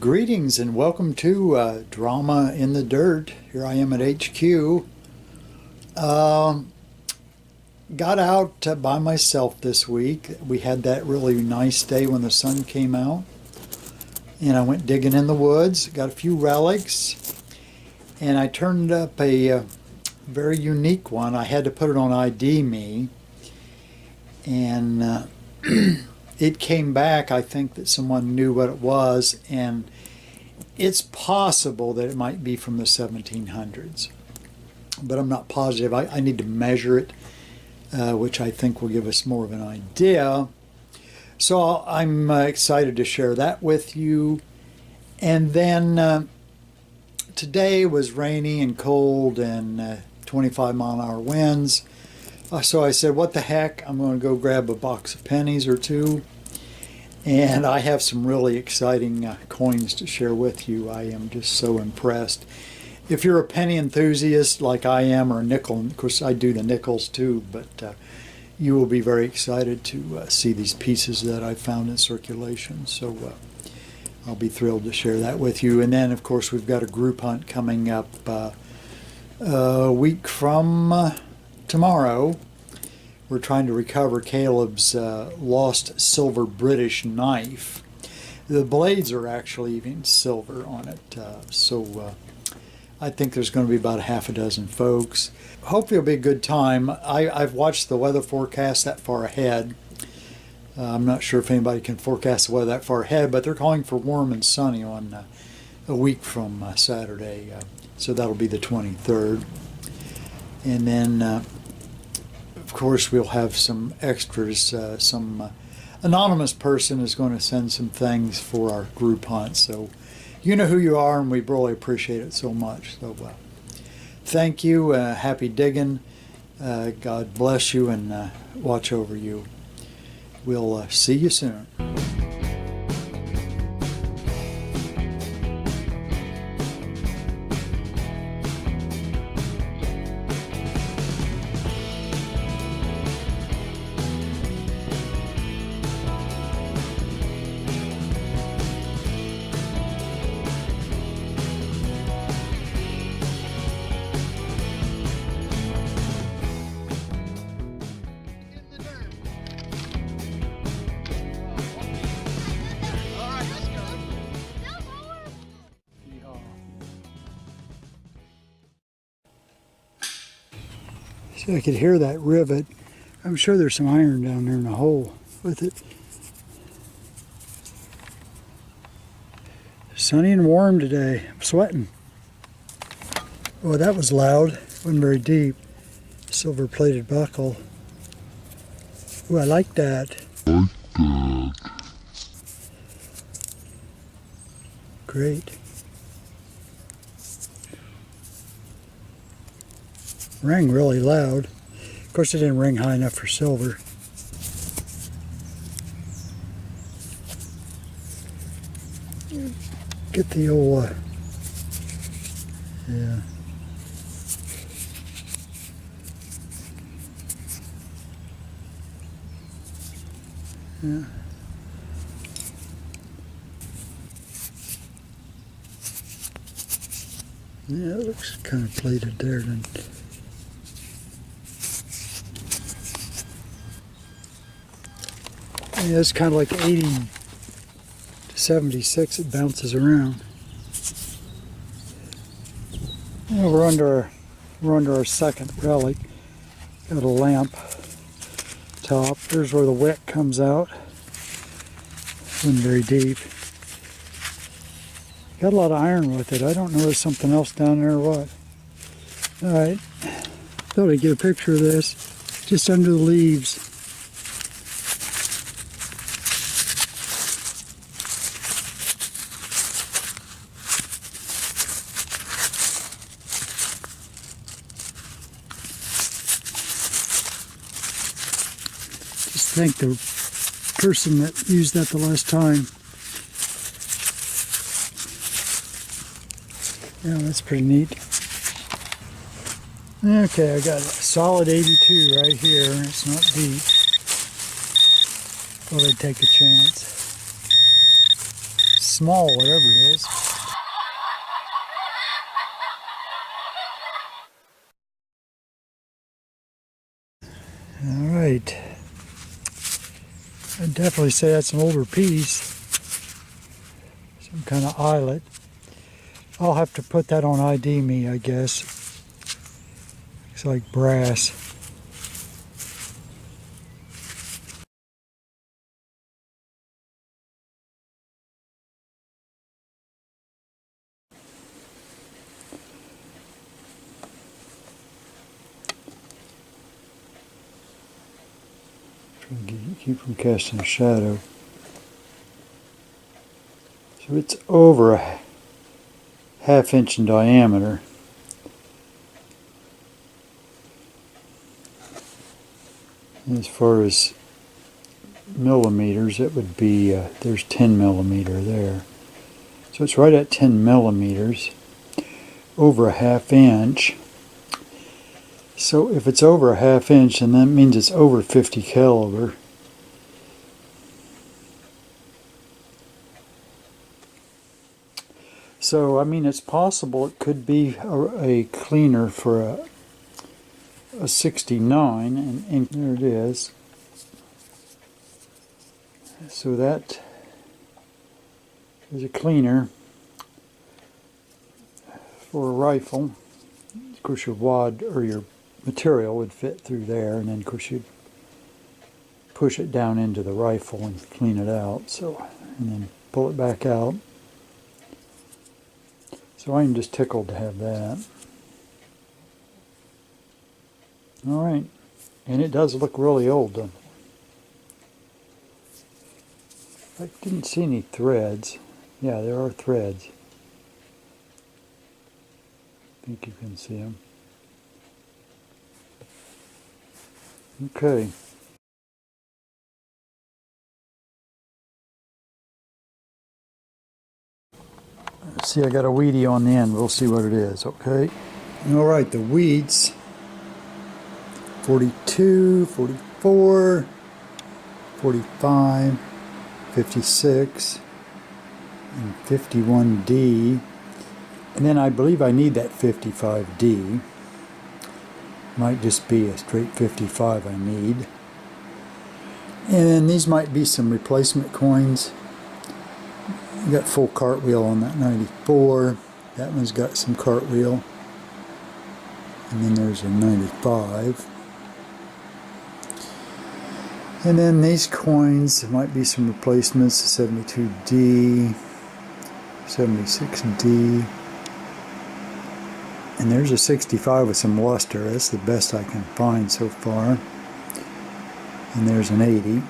Greetings and welcome to Drama in the Dirt. Here I am at HQ. Got out by myself this week. We had that really nice day when the sun came out. And I went digging in the woods, got a few relics, and I turned up a very unique one. I had to put it on ID me. And it came back. I think that someone knew what it was, and it's possible that it might be from the 1700s, but I'm not positive. I need to measure it, which I think will give us more of an idea. So I'm excited to share that with you. And then today was rainy and cold and 25-mile-an-hour winds. So I said, what the heck, I'm going to go grab a box of pennies or two. And I have some really exciting coins to share with you. I am just so impressed. If you're a penny enthusiast like I am, or a nickel, of course I do the nickels too, but you will be very excited to see these pieces that I found in circulation. So I'll be thrilled to share that with you. And then, of course, we've got a group hunt coming up a week from tomorrow. We're trying to recover Caleb's lost silver British knife. The blades are actually even silver on it, so I think there's going to be about a half a dozen folks. Hopefully it'll be a good time. I've watched the weather forecast that far ahead. I'm not sure if anybody can forecast the weather that far ahead, but they're calling for warm and sunny on a week from Saturday, so that'll be the 23rd. And then of course, we'll have some extras. Some anonymous person is going to send some things for our group hunt. So you know who you are, and we really appreciate it so much. So thank you. Happy digging. God bless you and watch over you. We'll see you soon. So I could hear that rivet. I'm sure there's some iron down there in the hole with it. Sunny and warm today. I'm sweating. Oh, that was loud. Wasn't very deep. Silver plated buckle. Oh, I like that. Great. Rang really loud. Of course, it didn't ring high enough for silver. Get the old, yeah. Yeah. Yeah, it looks kind of plated there. Then. Yeah, it's kind of like 80 to 76. It bounces around. Yeah, we're under our second relic. Got a lamp top. There's where the wick comes out. Wasn't very deep. Got a lot of iron with it. I don't know if there's something else down there or what. Alright. Thought I'd get a picture of this. Just under the leaves. Thank the person that used that the last time. Yeah, that's pretty neat. Okay, I got a solid 82 right here. It's not deep. Thought I'd take a chance. small, whatever it is. All right. I'd definitely say that's an older piece. Some kind of eyelet. I'll have to put that on ID me, I guess. Looks like brass. Trying to keep from casting a shadow. So it's over a ½ inch in diameter. As far as millimeters, it would be, there's 10 millimeter there. So it's right at 10 millimeters, over a ½ inch. So if it's over a ½ inch, then that means it's over 50 caliber. So, I mean, it's possible it could be a cleaner for a 69, and there it is. So that is a cleaner for a rifle. Of course, your wad or your material would fit through there, and then of course you'd push it down into the rifle and clean it out. So, and then pull it back out. So I'm just tickled to have that. All right, and it does look really old, doesn't it? I didn't see any threads. Yeah, there are threads. I think you can see them. Okay. Let's see, I got a weedy on the end. We'll see what it is, okay? All right, the weeds. 42, 44, 45, 56, and 51D. And then I believe I need that 55D. Might just be a straight 55 I need. And then these might be some replacement coins. You got full cartwheel on that 94. That one's got some cartwheel. And then there's a 95. And then these coins, there might be some replacements, 72D, 76D. And there's a 65 with some luster. That's the best I can find so far. And there's an 80.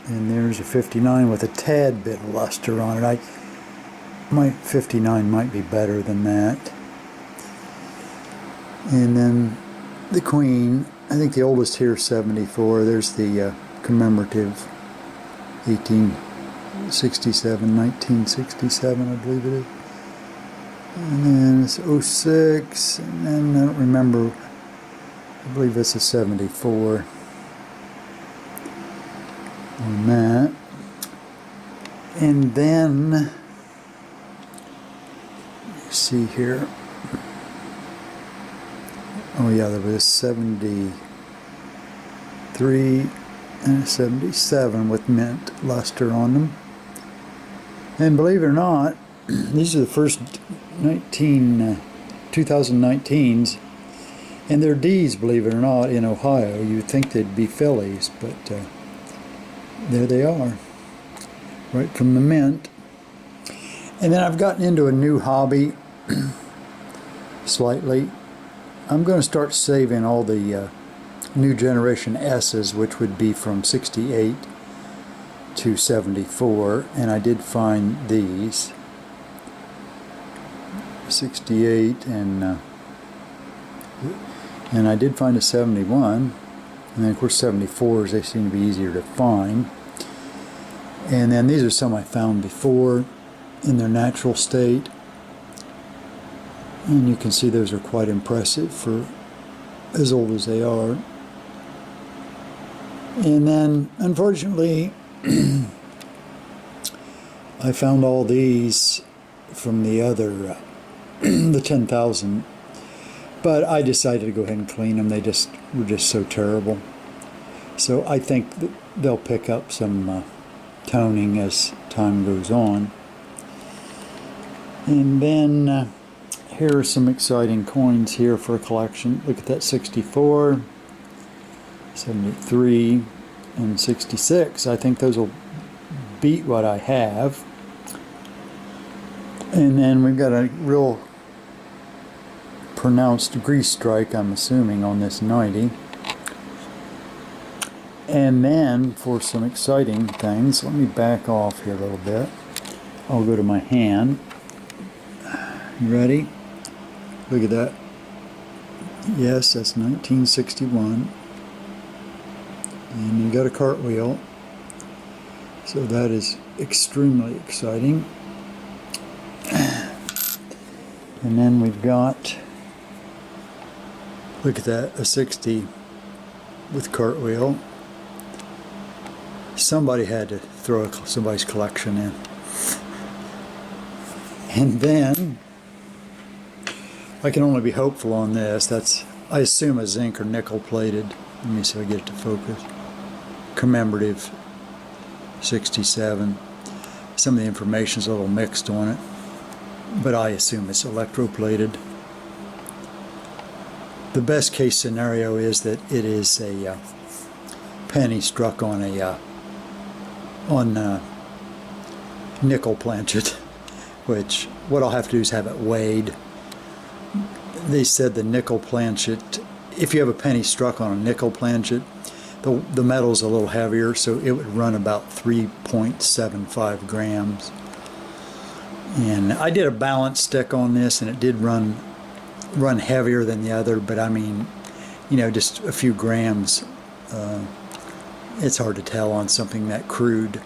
And there's a 59 with a tad bit of luster on it. My 59 might be better than that. And then the Queen, I think the oldest here is 74. There's the commemorative 1867, 1967, I believe it is. And then it's 06, and then I don't remember, I believe it's a 74 on that. And then, you see here, oh yeah, there was a 73 and a 77 with mint luster on them. And believe it or not, these are the first 2019s, and they're D's, believe it or not, in Ohio. You'd think they'd be Phillies, but there they are, right from the mint. And then I've gotten into a new hobby, slightly. I'm going to start saving all the new generation S's, which would be from 68 to 74, and I did find these. 68 and I did find a 71, and then of course 74s, they seem to be easier to find. And then these are some I found before in their natural state, and you can see those are quite impressive for as old as they are. And then unfortunately I found all these from the other, the 10,000, but I decided to go ahead and clean them. They just were just so terrible. So I think that they'll pick up some toning as time goes on. And then here are some exciting coins here for a collection. Look at that 64, 73, and 66. I think those will beat what I have. And then we've got a real pronounced grease strike, I'm assuming, on this 90. And then for some exciting things, let me back off here a little bit. I'll go to my hand. You ready? Look at that. Yes, that's 1961. And you got a cartwheel. So that is extremely exciting. And then we've got, look at that, a 60 with cartwheel. Somebody had to throw somebody's collection in. And then, I can only be hopeful on this. That's, I assume, a zinc or nickel plated. Let me see if I get it to focus. Commemorative 67. Some of the information's a little mixed on it, but I assume it's electroplated. The best case scenario is that it is a penny struck on a nickel planchet, which what I'll have to do is have it weighed. They said the nickel planchet, if you have a penny struck on a nickel planchet, the metal's a little heavier, so it would run about 3.75 grams. And I did a balance stick on this, and it did run heavier than the other, but I mean, you know, just a few grams. It's hard to tell on something that crude.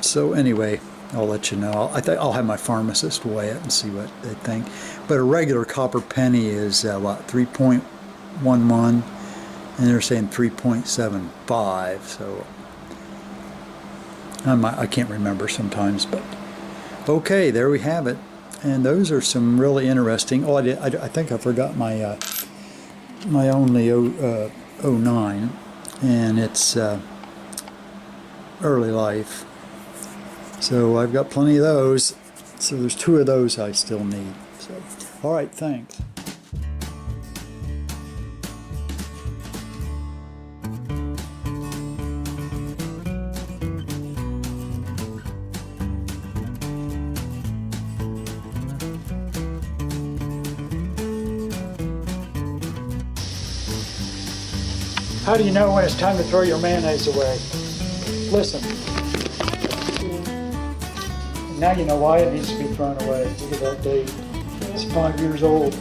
So anyway, I'll let you know. I'll have my pharmacist weigh it and see what they think. But a regular copper penny is what, 3.11, and they're saying 3.75. So I can't remember sometimes, but okay, there we have it. And those are some really interesting. Oh, I think I forgot my my only 09, and it's early life. So I've got plenty of those. So there's 2 of those I still need. So, all right, thanks. How do you know when it's time to throw your mayonnaise away? Listen. Now you know why it needs to be thrown away. Look at that date. It's 5 years old.